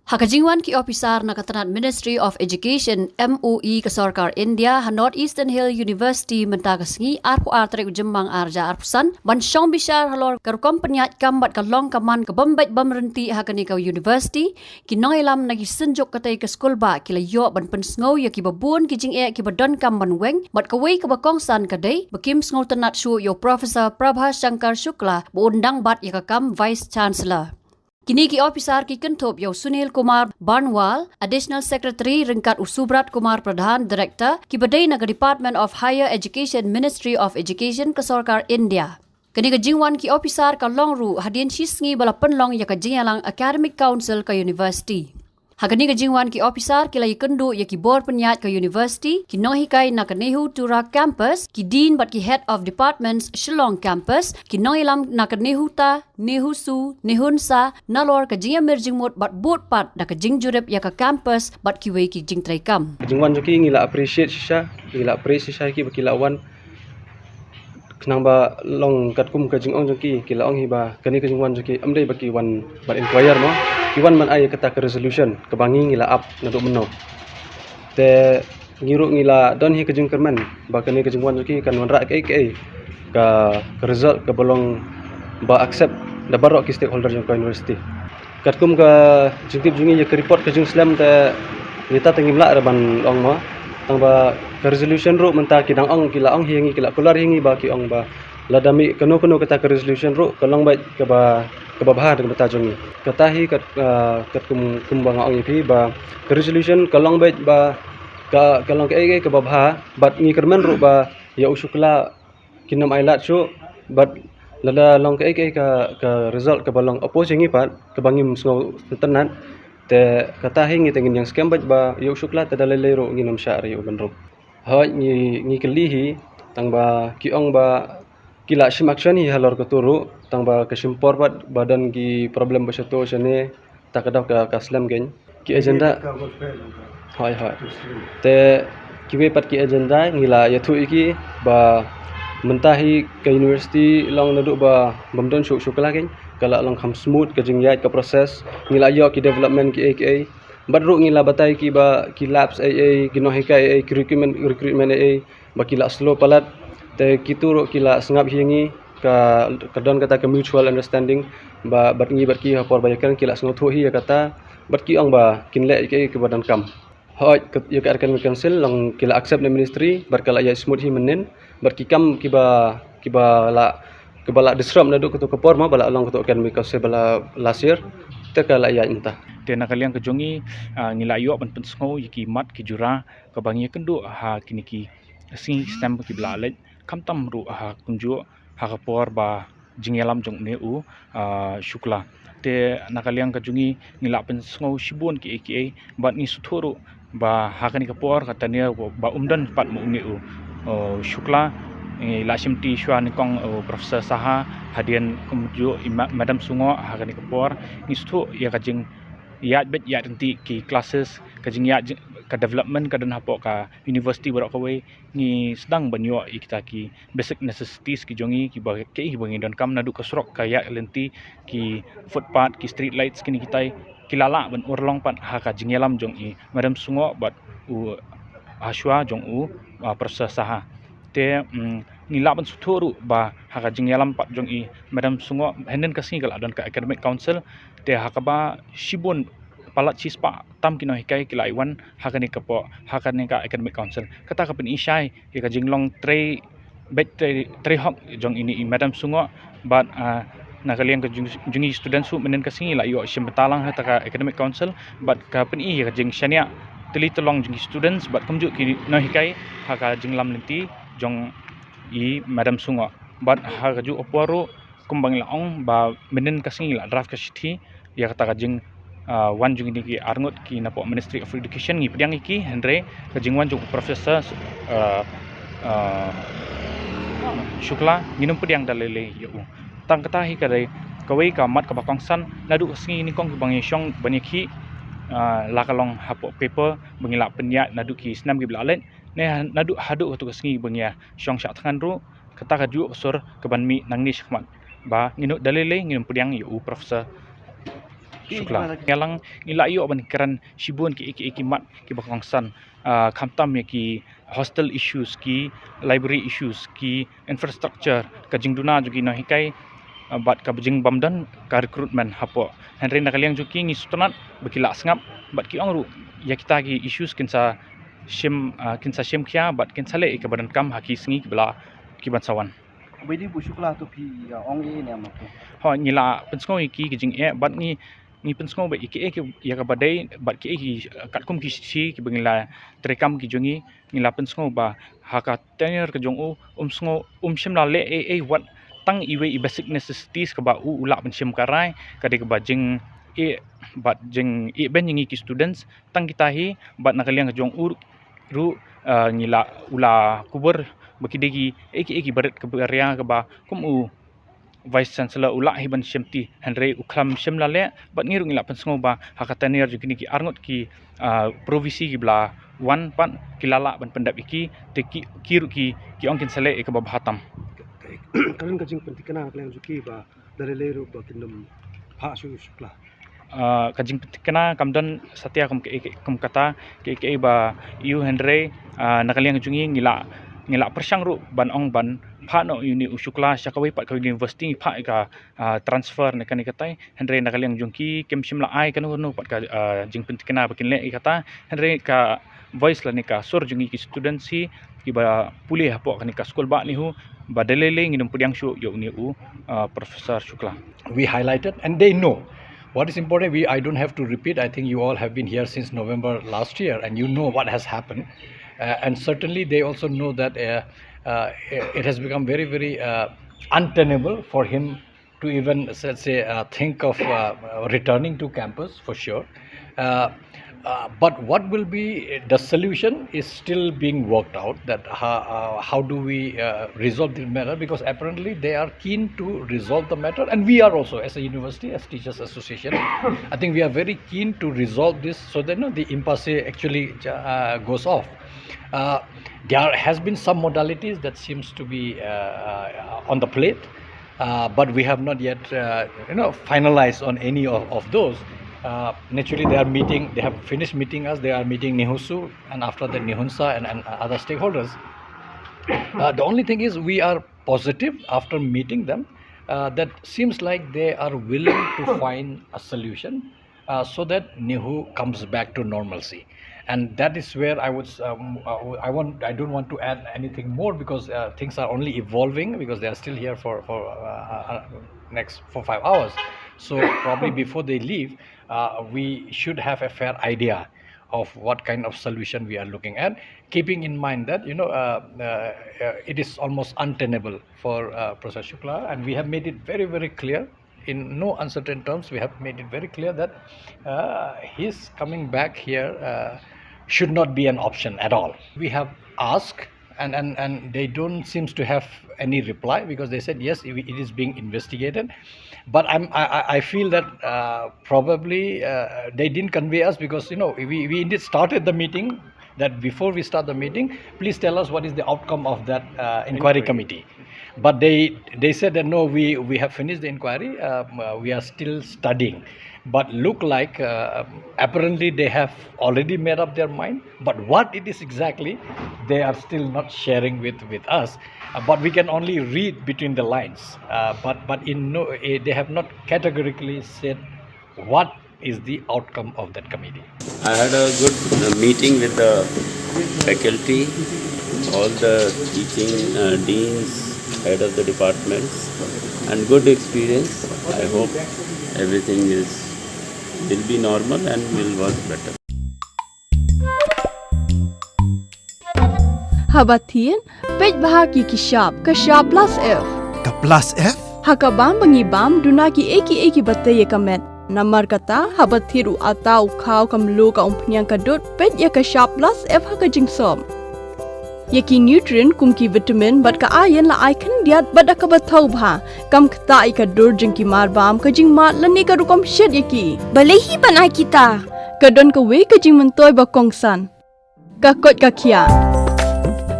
Hakajingwan ki Ophisar na katanat Ministry of Education MoE ke Sorkar India ha North Eastern Hill University mentagasngi arpu artrek jembang arja arpusan ban syong bishar halor karukom penyat kambat kalong kaman ke bambet bamrenti hakani ka university ki Nongïalam nagi senjuk katai ke skul ba ki la yo ban pensngau ya ki babun ki jing e ki badon kam ban weng mat kawai ke bakongsan kadai bakim sngo tanat shu yo Professor Prabha Shankar Shukla undang bat ya kam Vice Chancellor. Kini ki Ophisar ki Kentop yo Sunil Kumar Barnwal, Additional Secretary Ringkat Usubrat Kumar Pradhan Director ki badai naga Department of Higher Education Ministry of Education ke Sorkar India. Kini ke jingwan ki Ophisar ka longru hadian shisngi bala penlong ya ka Nongïalam Academic Council ke University. Hakani ke jingwan ki Ophisar ki lai kendu ya ki board penyat ke University ki nohikai na ke NEHU Tura Campus ki Dean bat ki Head of Departments Shillong Campus ki Nongïalam na ke NEHU Ta NEHU Su NEHU Sa nalor ke jing merjingmut bat board pat na ke jing jurep ya ke campus bat ki wei ki jing traikam. Jingwan joki ngila appreciate shisha ngila appreciate shisha ki bakila wan kenang ba long kat kum ke jingong joki kila ong hiba kani ke jingwan joki amdai baki wan bat inquire mo kiwan man ay kata ke resolution ke bangi ngila up naduk meno te ngiru ngila don hi ke jing kerman ba kani ke jingwan joki kan wan rak ke result ke bolong ba accept da barok ki stakeholder jong university kat kum ke jingtip jungi ya ke report ke jing slam te kita tengimla ban ong mo tang ba ke resolution ru menta ki dang ong kila ong hingi kila kular hingi ba ki ong ba ladami keno kata ke resolution ru kalong ba ke bahar ke bata jongi katahi kat kumbang ong ipi ba ke resolution kalong ba kalong ke bahar bat ngi kermen ru ba ya Shukla kinam ailat shu bat lada long ke result ke balong oppose ngi pat ke bangim so tenan te katahi ngi tengin yang scam ba ya Shukla tada lelero ngi nam syari benro ha ngi kelihi tang ba ki ong ba kila shimakshani halor keturu tang ba kesimpor bat badan ki problem basato sene takadaw ka slam gen ki agenda hai te ki we pat ki agenda ngila Ïathuh iki ba mentahi ke university long naduk ba bamdon Shukla gen kala long kham smooth ke jingyat ke proses ngila yo ki development ki aka badru ngila batai ki ba ki labs ai ginohika ai recruitment ai ba kila slow palat te kituro kila sengap hingi ka kadon kata ke mutual understanding ba bat ngi bat ki hapor bayakan kila sengothu hi kata bat ki ong ba kinle ke badan kam hoi ya ka arkan council long kila accept the ministry bar kala ya smooth hi menen bar ki kam ki ba la disrupt nadu ketu kapor ma bala long ketu kan council bala last year te kala ya entah te nakaliang kejongi ngila yo ban pensngo yiki mat ki jura ka bangi kendu ha kini ki sing stem ki blalet kamtam ru ha kunju ha kapor ba Nongïalam jong NEHU Shukla te nakaliang kejongi ngila pensngo shibun ki aka bat ni suthuru ba ha kani kapor katanya ba umdan pat mo NEHU Shukla lasim ti shwan kong Professor Saha hadian kumju Madam Sungo ha kani kapor ni suthu ya kajing yat bet yat nanti ki classes kajing yat ka development ka dan hapok ka university barak kawai ni sedang banyo kita ki basic necessities ki jongi ki ba ke bangi dan kam nadu kasrok ka yat lenti ki footpath ki street lights kini kita kilala ban urlong pat ha ka Nongïalam jong i Madam Sungo bat u aswa jong u proses saha te ngila ban suturu ba ha ka Nongïalam pat jong i Madam Sungo henden kasing kala dan ka academic council te hakaba shibun palat chispa tam kino hikai kila iwan hakani kapo hakani ka academic council kata kapin isai ka jinglong tre hok jong ini Madam Sungo bat nakaliang ka jungi students su menen kasing la yo simbetalang ha ka academic council bat kapin i ka jing shania teli tolong jungi students bat kamju ki no hikai haka jinglam lenti jong i Madam Sungo bat ha ka ju oporo kumbang laong ba menen kasing la draft ka shithi ya kata ka jing wan jung ini ki arngot ki napo Ministry of Education ngi pedang iki Henry ka jing wan jung Professor Shukla nginum pedang dalele yo tang katahi ka dai kawai ka mat ka bakongsan nadu singi ni kong bang yong baniki la kalong hapo paper bangila penyat nadu ki snam ki blalet ne nadu hadu tu singi bangya syong syak tangan ru kata ka ju sor ke banmi nangni shkmat ba nginu dalele nginum pedang yo Professor Shukla. Nongïalam ngila yo ban keran shibun ki mat ki bakongsan khamtam ya ki hostel issues ki library issues ki infrastructure ka jingduna jugi no hikai bat ka bejing bamdan ka recruitment hapo henry nakaliang juki ngi sutanat bekila sngap bat ki ongru ya kita ki issues kinsa shem kya bat kinsa le ka badan kam haki singi bla ki bansawan Bidi bu Shukla tu pi ong ne am ko. ho ngila pensngo ki jing bat ni pensngo ba iki ya ka badai bat ki kat kum ki si ki bengila terekam ki jungi ngila pensngo ba haka tenir ke jong sngo shimla le wat tang iwe basic necessities ka ba ula pensim karai ka de ba jing bat jing ben ngi ki students tang kita hi bat nakaliang jong ru ngila ula kubur bakidegi eki barat ke area ka ba kum vice chancellor ula hi ban simti henry uklam simla le bat ngiru ngila pensngo ba hakatanir jugini ki arngot ki provisi ki bla wan pan kilala ban pendap iki te kiru ki ongkin sale e ka ba hatam Kalian kajing pentikana kalian juki ba dari leru ba kindom pa Shukla. Kajing kena kamdan satya kum kata ke ba yu henry nakaliang jungi ngila persang ru ban ong ban pha no uni Shukla syakawi pat ka university pha ka transfer ne kan katai henry nakaliang jungki kem simla ai kan no pat ka jing pentikana bakin le kata henry ka voice la ni ka sur jungi ki student si ki ba pulih hapo kan ka school ba NEHU ba delele ngidum pudiang shu yo NEHU Professor Shukla. We highlighted and they know what is important. I don't have to repeat. I think you all have been here since November last year and you know what has happened and certainly they also know that it has become very very untenable for him to even let's say think of returning to campus for sure. But what will be the solution is still being worked out, that how do we resolve the matter, because apparently they are keen to resolve the matter and we are also as a university, as Teachers Association, I think we are very keen to resolve this so that the impasse actually goes off. There has been some modalities that seems to be on the plate, but we have not yet finalized on any of those. Naturally they have finished meeting us, they are meeting NEHU and after that NEHUNSA and other stakeholders. The only thing is we are positive after meeting them that seems like they are willing to find a solution so that NEHU comes back to normalcy. And that is where I don't want to add anything more because things are only evolving because they are still here for next 4-5 hours. So probably before they leave, we should have a fair idea of what kind of solution we are looking at, keeping in mind that it is almost untenable for Professor Shukla, and we have made it very very clear in no uncertain terms. We have made it very clear that his coming back here should not be an option at all. We have asked and they don't seems to have any reply because they said yes, it is being investigated. But I feel that probably they didn't convey us because we indeed started the meeting that before we start the meeting, please tell us what is the outcome of that inquiry committee. But they said that no, we have finished the inquiry, we are still studying. But look like apparently they have already made up their mind, but what it is exactly they are still not sharing with us, but we can only read between the lines, but they have not categorically said what is the outcome of that committee. I had a good meeting with the faculty, all the teaching deans, head of the departments, and good experience. I hope everything will be normal and will work better. Habatin, pej bahagi kashab plus F. Ka plus F? Hakabam bangibam dunaki eki batay kamet. Namar kata habathiru atau kau kamlu ka umpnyang kadut pej ya kashab plus F hakajingsom. Yaki nutrient kumki vitamin bat ka ayan la icon diat bat ka bathau bha kam khta ka dur jingki mar bam ka jing mat lani ka rukom shed yaki balehi banai kita ka don ka we ka jing mentoy ba kongsan ka kot ka khia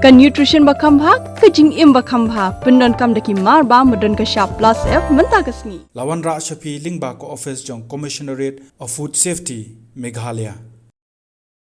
Ka nutrition bakam bha ka jing im bakam bha pendon kam daki mar ba modon ka sharp plus F menta kasni. Lawan Ra Shafi Lingba ko office jong Commissionerate of Food Safety Meghalaya.